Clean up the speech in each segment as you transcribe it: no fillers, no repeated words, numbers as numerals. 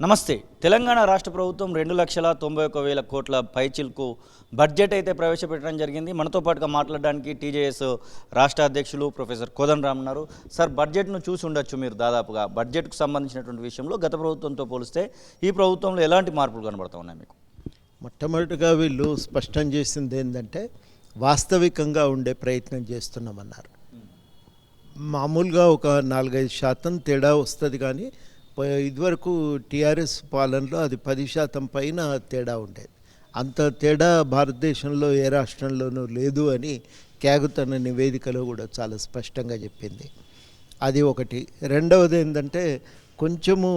నమస్తే. తెలంగాణ రాష్ట్ర ప్రభుత్వం 2,91,000 కోట్ల పైచిల్కు బడ్జెట్ అయితే ప్రవేశపెట్టడం జరిగింది. మనతో పాటుగా మాట్లాడడానికి టీజేఎస్ రాష్ట్ర అధ్యక్షులు ప్రొఫెసర్ కోదండరామ్ ఉన్నారు. సార్, బడ్జెట్ను చూసి ఉండొచ్చు మీరు దాదాపుగా. బడ్జెట్కు సంబంధించినటువంటి విషయంలో గత ప్రభుత్వంతో పోలిస్తే ఈ ప్రభుత్వంలో ఎలాంటి మార్పులు కనబడతా ఉన్నాయి మీకు? మొట్టమొదటిగా వీళ్ళు స్పష్టం చేసింది ఏంటంటే వాస్తవికంగా ఉండే ప్రయత్నం చేస్తున్నామన్నారు. మామూలుగా ఒక 4-5% తేడా వస్తుంది, కానీ ఇదివరకు టీఆర్ఎస్ పాలనలో అది 10% పైన తేడా ఉండేది. అంత తేడా భారతదేశంలో ఏ రాష్ట్రంలోనూ లేదు అని క్యాగ్ తన నివేదికలో కూడా చాలా స్పష్టంగా చెప్పింది. అది ఒకటి. రెండవది ఏంటంటే కొంచెము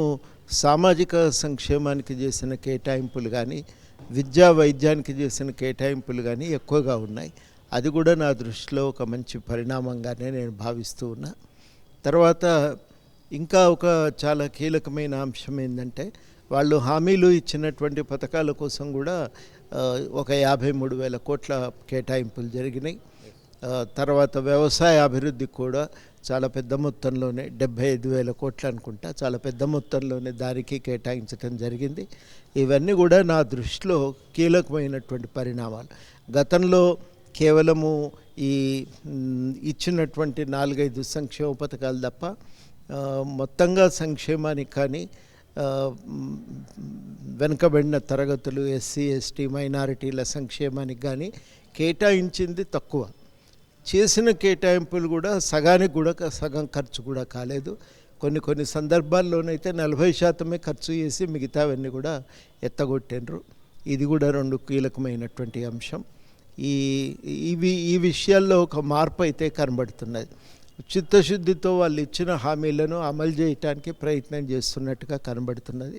సామాజిక సంక్షేమానికి చేసిన కేటాయింపులు కానీ, విద్యా వైద్యానికి చేసిన కేటాయింపులు కానీ ఎక్కువగా ఉన్నాయి. అది కూడా నా దృష్టిలో ఒక మంచి పరిణామంగానే నేను భావిస్తూ ఉన్నా. తర్వాత ఇంకా ఒక చాలా కీలకమైన అంశం ఏంటంటే వాళ్ళు హామీలు ఇచ్చినటువంటి పథకాల కోసం కూడా ఒక 53,000 కోట్ల కేటాయింపులు జరిగినాయి. తర్వాత వ్యవసాయ అభివృద్ధికి కూడా చాలా పెద్ద మొత్తంలోనే 75,000 కోట్లు అనుకుంటా, చాలా పెద్ద మొత్తంలోనే దానికి కేటాయించడం జరిగింది. ఇవన్నీ కూడా నా దృష్టిలో కీలకమైనటువంటి పరిణామాలు. గతంలో కేవలము ఈ ఇచ్చినటువంటి 4-5 సంక్షేమ పథకాలు తప్ప మొత్తంగా సంక్షేమానికి కానీ, వెనుకబడిన తరగతులు, ఎస్సీ ఎస్టీ మైనారిటీల సంక్షేమానికి కానీ కేటాయించింది తక్కువ. చేసిన కేటాయింపులు కూడా సగానికి కూడా సగం ఖర్చు కూడా కాలేదు. కొన్ని సందర్భాల్లోనైతే 40% ఖర్చు చేసి మిగతావన్నీ కూడా ఎత్తగొట్టిండ్రు. ఇది కూడా 2 కీలకమైనటువంటి అంశం. ఈ విషయాల్లో ఒక మార్పు అయితే కనబడుతున్నది. చిత్తశుద్ధితో వాళ్ళు ఇచ్చిన హామీలను అమలు చేయడానికి ప్రయత్నం చేస్తున్నట్టుగా కనబడుతున్నది.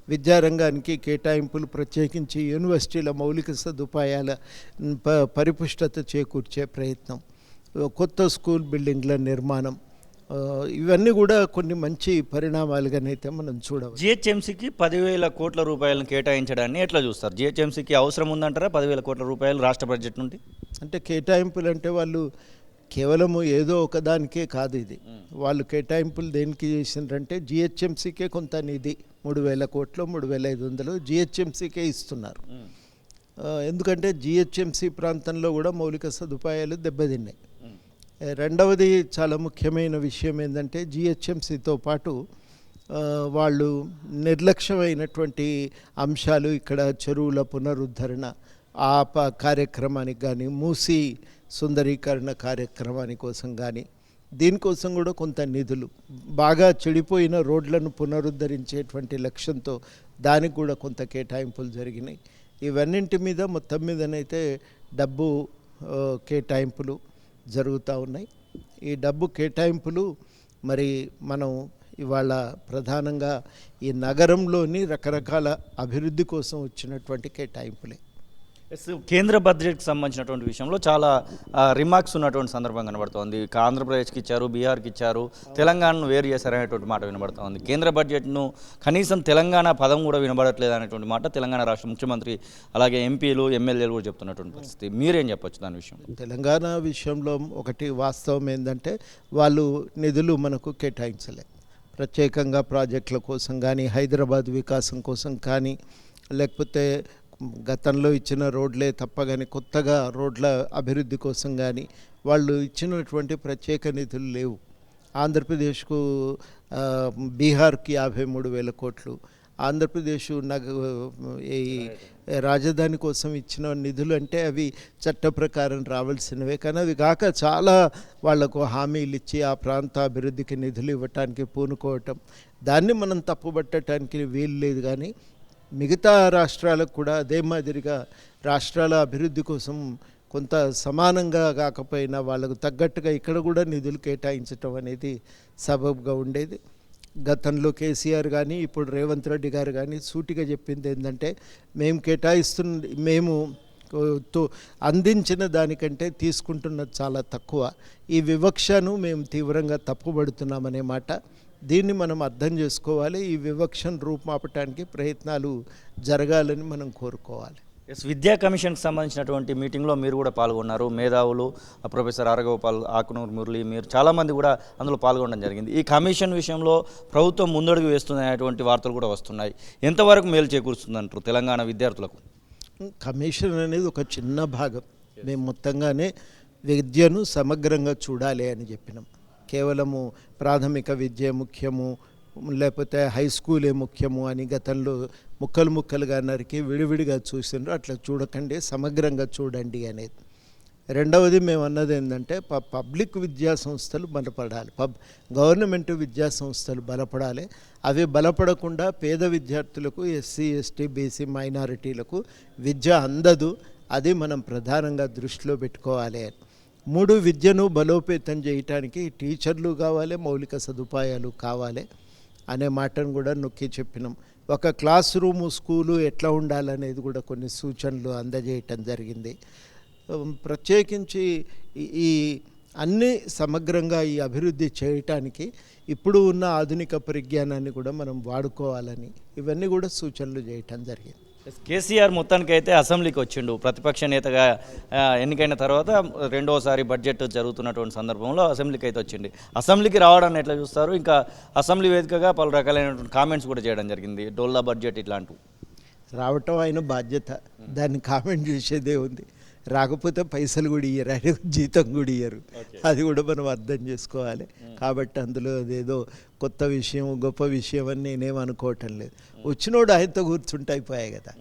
విద్యారంగానికి కేటాయింపులు, ప్రత్యేకించి యూనివర్సిటీల మౌలిక సదుపాయాల పరిపుష్టత చేకూర్చే ప్రయత్నం, కొత్త స్కూల్ బిల్డింగ్ల నిర్మాణం, ఇవన్నీ కూడా కొన్ని మంచి పరిణామాలుగానైతే మనం చూడవచ్చు. జిహెచ్ఎంసీకి 10,000 కోట్ల రూపాయలను కేటాయించడాన్ని ఎట్లా చూస్తారు? జిహెచ్ఎంసీకి అవసరం ఉందంటారా 10,000 కోట్ల రూపాయలు రాష్ట్ర బడ్జెట్ నుండి? అంటే కేటాయింపులు అంటే వాళ్ళు కేవలము ఏదో ఒకదానికే కాదు, ఇది వాళ్ళు కేటాయింపులు దేనికి చేసిండ్రంటే జిహెచ్ఎంసీకే కొంత నిధి 3,000 కోట్లు 3,500 జిహెచ్ఎంసీకే ఇస్తున్నారు. ఎందుకంటే జిహెచ్ఎంసీ ప్రాంతంలో కూడా మౌలిక సదుపాయాలు దెబ్బతిన్నాయి. రెండవది చాలా ముఖ్యమైన విషయం ఏంటంటే జిహెచ్ఎంసీతో పాటు వాళ్ళు నిర్లక్ష్యమైనటువంటి అంశాలు, ఇక్కడ చెరువుల పునరుద్ధరణ ఆ కార్యక్రమానికి కానీ, మూసి సుందరీకరణ కార్యక్రమాని కోసం కానీ, దీనికోసం కూడా కొంత నిధులు, బాగా చెడిపోయిన రోడ్లను పునరుద్ధరించేటువంటి లక్ష్యంతో దానికి కూడా కొంత కేటాయింపులు జరిగినాయి. ఇవన్నింటి మీద మొత్తం మీదనైతే డబ్బు కేటాయింపులు జరుగుతూ ఉన్నాయి. ఈ డబ్బు కేటాయింపులు మరి మనం ఇవాళ ప్రధానంగా ఈ నగరంలోని రకరకాల అభివృద్ధి కోసం వచ్చినటువంటి కేటాయింపులే. కేంద్ర బడ్జెట్కి సంబంధించినటువంటి విషయంలో చాలా రిమార్క్స్ ఉన్నటువంటి సందర్భం కనబడుతోంది. ఆంధ్రప్రదేశ్కి ఇచ్చారు, బీహార్కి ఇచ్చారు, తెలంగాణను వేరు చేశారనేటువంటి మాట వినబడుతోంది. కేంద్ర బడ్జెట్ను కనీసం తెలంగాణ పదం కూడా వినబడట్లేదు అనేటువంటి మాట తెలంగాణ రాష్ట్ర ముఖ్యమంత్రి, అలాగే ఎంపీలు, ఎమ్మెల్యేలు కూడా చెప్తున్నటువంటి పరిస్థితి. మీరేం చెప్పొచ్చు దాని విషయంలో? తెలంగాణ విషయంలో ఒకటి వాస్తవం ఏంటంటే వాళ్ళు నిధులు మనకు కేటాయించలేదు. ప్రత్యేకంగా ప్రాజెక్టుల కోసం కానీ, హైదరాబాద్ వికాసం కోసం కానీ, లేకపోతే గతంలో ఇచ్చిన రోడ్లే తప్ప కానీ కొత్తగా రోడ్ల అభివృద్ధి కోసం కానీ వాళ్ళు ఇచ్చినటువంటి ప్రత్యేక నిధులు లేవు. ఆంధ్రప్రదేశ్కు బీహార్కి 53,000 కోట్లు, ఆంధ్రప్రదేశ్ ఈ రాజధాని కోసం ఇచ్చిన నిధులు అంటే అవి చట్ట ప్రకారం రావాల్సినవే, కానీ అవి కాక చాలా వాళ్లకు హామీలు ఇచ్చి ఆ ప్రాంత అభివృద్ధికి నిధులు ఇవ్వటానికి పూనుకోవటం, దాన్ని మనం తప్పుపట్టడానికి వీలు లేదు. కానీ మిగతా రాష్ట్రాలకు కూడా అదే మాదిరిగా రాష్ట్రాల అభివృద్ధి కోసం కొంత సమానంగా కాకపోయినా వాళ్ళకు తగ్గట్టుగా ఇక్కడ కూడా నిధులు కేటాయించటం అనేది సబబుగా ఉండేది. గతంలో కేసీఆర్ కానీ ఇప్పుడు రేవంత్ రెడ్డి గారు కానీ సూటిగా చెప్పింది ఏంటంటే మేము అందించిన దానికంటే తీసుకుంటున్నది చాలా తక్కువ, ఈ వివక్షను మేము తీవ్రంగా తప్పుపడుతున్నామనే మాట. దీన్ని మనం అర్థం చేసుకోవాలి. ఈ వివక్షను రూపుమాపటానికి ప్రయత్నాలు జరగాలని మనం కోరుకోవాలి. ఎస్, విద్యా కమిషన్కి సంబంధించినటువంటి మీటింగ్లో మీరు కూడా పాల్గొన్నారు. మేధావులు ప్రొఫెసర్ ఆరగోపాల్, ఆకునూరు మురళి, మీరు చాలామంది కూడా అందులో పాల్గొనడం జరిగింది. ఈ కమిషన్ విషయంలో ప్రభుత్వం ముందడుగు వేస్తున్నటువంటి వార్తలు కూడా వస్తున్నాయి. ఎంతవరకు మేలు చేకూరుస్తుందంటారు తెలంగాణ విద్యార్థులకు? కమిషన్ అనేది ఒక చిన్న భాగం. మేము మొత్తంగానే విద్యను సమగ్రంగా చూడాలి అని చెప్పినాం. కేవలము ప్రాథమిక విద్య ముఖ్యము, లేకపోతే హై స్కూలే ముఖ్యము అని గతంలో ముక్కలుగా నరికి విడివిడిగా చూసిండ్రు. అట్లా చూడకండి, సమగ్రంగా చూడండి అనేది. రెండవది మేము అన్నది ఏంటంటే పబ్లిక్ విద్యా సంస్థలు బలపడాలి, గవర్నమెంట్ విద్యా సంస్థలు బలపడాలి. అవి బలపడకుండా పేద విద్యార్థులకు, ఎస్సీ ఎస్టీ బీసీ మైనారిటీలకు విద్య అందదు. అది మనం ప్రధానంగా దృష్టిలో పెట్టుకోవాలి. 3 విద్యను బలోపేతం చేయటానికి టీచర్లు కావాలి, మౌలిక సదుపాయాలు కావాలి అనే మాటను కూడా నొక్కి చెప్పినాం. ఒక క్లాస్ రూము స్కూలు ఎట్లా ఉండాలనేది కూడా కొన్ని సూచనలు అందజేయటం జరిగింది. ప్రత్యేకించి ఈ అన్ని సమగ్రంగా ఈ అభివృద్ధి చేయటానికి ఇప్పుడు ఉన్న ఆధునిక పరిజ్ఞానాన్ని కూడా మనం వాడుకోవాలని ఇవన్నీ కూడా సూచనలు చేయటం జరిగింది. కేసీఆర్ మొత్తానికైతే అసెంబ్లీకి వచ్చిండు. ప్రతిపక్ష నేతగా ఎన్నికైన తర్వాత రెండోసారి బడ్జెట్ జరుగుతున్నటువంటి సందర్భంలో అసెంబ్లీకి అయితే వచ్చింది. అసెంబ్లీకి రావడాన్ని ఎట్లా చూస్తారు? ఇంకా అసెంబ్లీ వేదికగా పలు రకాలైనటువంటి కామెంట్స్ కూడా చేయడం జరిగింది, డోల్లా బడ్జెట్ ఇట్లాంటివి. రావటం ఆయన బాధ్యత, దాన్ని కామెంట్ చేసేదే ఉంది. రాకపోతే పైసలు కూడా ఇయ్యరు, ఆయన జీతం కూడా ఇయ్యరు. అది కూడా మనం అర్థం చేసుకోవాలి. కాబట్టి అందులో అదేదో కొత్త విషయం, గొప్ప విషయం అని నేనేం అనుకోవటం లేదు. వచ్చినోడు ఆయనతో కూర్చుంటే అయిపోయాయి కదా,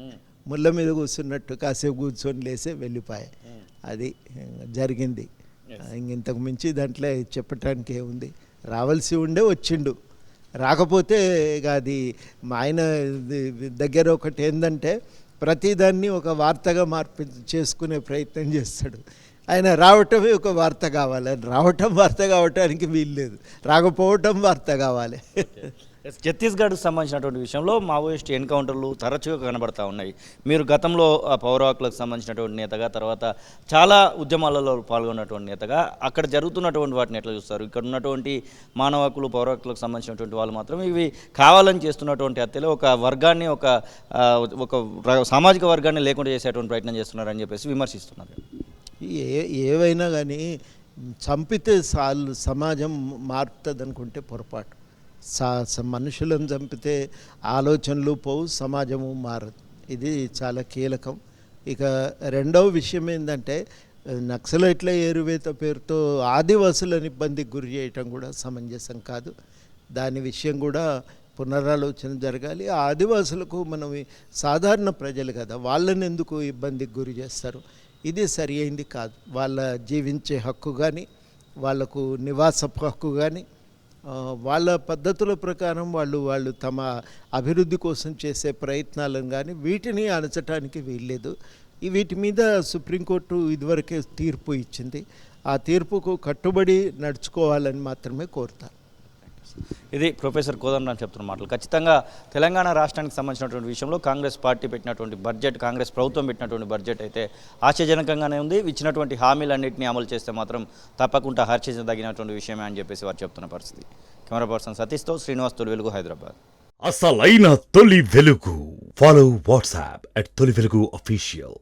ముళ్ళ మీద కూర్చున్నట్టు కాసేపు కూర్చొని లేసే వెళ్ళిపోయాయి. అది జరిగింది. ఇంతకు మించి దాంట్లో చెప్పటానికి ఏముంది? రావాల్సి ఉండే వచ్చిండు, రాకపోతే ఇక అది ఆయన దగ్గర ఒకటి ఏంటంటే ప్రతిదాన్ని ఒక వార్తగా చేసుకునే ప్రయత్నం చేస్తాడు. ఆయన రావటమే ఒక వార్త కావాలి, రావటం వార్త కావటానికి వీల్లేదు, రాకపోవటం వార్త కావాలి. ఛత్తీస్గఢ్కి సంబంధించినటువంటి విషయంలో మావోయిస్ట్ ఎన్కౌంటర్లు తరచుగా కనబడతా ఉన్నాయి. మీరు గతంలో పౌర హక్కులకు సంబంధించినటువంటి నేతగా, తర్వాత చాలా ఉద్యమాలలో పాల్గొన్నటువంటి నేతగా, అక్కడ జరుగుతున్నటువంటి వాటిని ఎట్లా చూస్తారు? ఇక్కడ ఉన్నటువంటి మానవ హక్కులు, పౌర హక్కులకు సంబంధించినటువంటి వాళ్ళు మాత్రం ఇవి కావాలని చేస్తున్నటువంటి హత్యలు ఒక వర్గాన్ని, ఒక సామాజిక వర్గాన్ని లేకుండా చేసేటువంటి ప్రయత్నం చేస్తున్నారని చెప్పేసి విమర్శిస్తున్నారు. ఏవైనా కానీ చంపితే సమాజం మారుతుంది అనుకుంటే పొరపాటు. మనుషులను చంపితే ఆలోచనలు పోవు, సమాజము మారదు. ఇది చాలా కీలకం. ఇక రెండవ విషయం ఏంటంటే నక్సలైట్ల ఏరువేత పేరుతో ఆదివాసులను ఇబ్బందికి గురి చేయటం కూడా సమంజసం కాదు. దాని విషయం కూడా పునరాలోచన జరగాలి. ఆ ఆదివాసులకు మనం సాధారణ ప్రజలు కదా, వాళ్ళని ఎందుకు ఇబ్బందికి గురి చేస్తారు? ఇది సరి అయింది కాదు. వాళ్ళ జీవించే హక్కు కానీ, వాళ్లకు నివాసపు హక్కు కానీ, వాళ్ళ పద్ధతుల ప్రకారం వాళ్ళు తమ అభివృద్ధి కోసం చేసే ప్రయత్నాలను కానీ వీటిని అణచటానికి వీల్లేదు. వీటి మీద సుప్రీంకోర్టు ఇదివరకే తీర్పు ఇచ్చింది. ఆ తీర్పుకు కట్టుబడి నడుచుకోవాలని మాత్రమే కోరుతాను. ఇది ప్రొఫెసర్ కోదండరాం చెప్తున్న మాటలు. ఖచ్చితంగా తెలంగాణ రాష్ట్రానికి సంబంధించినటువంటి విషయంలో కాంగ్రెస్ పార్టీ పెట్టినటువంటి బడ్జెట్, కాంగ్రెస్ ప్రభుత్వం పెట్టినటువంటి బడ్జెట్ అయితే ఆశాజనకంగానే ఉంది. ఇచ్చినటువంటి హామీలన్నింటినీ అమలు చేస్తే మాత్రం తప్పకుండా హర్షించదగినటువంటి విషయమే అని చెప్పేసి వారు చెప్తున్న పరిస్థితి. కెమెరా పర్సన్ సతీష్తో శ్రీనివాస్, తొలి వెలుగు, హైదరాబాద్. అసలైన తొలి వెలుగు. ఫాలో వాట్సాప్ @తొలి వెలుగు అఫీషియల్.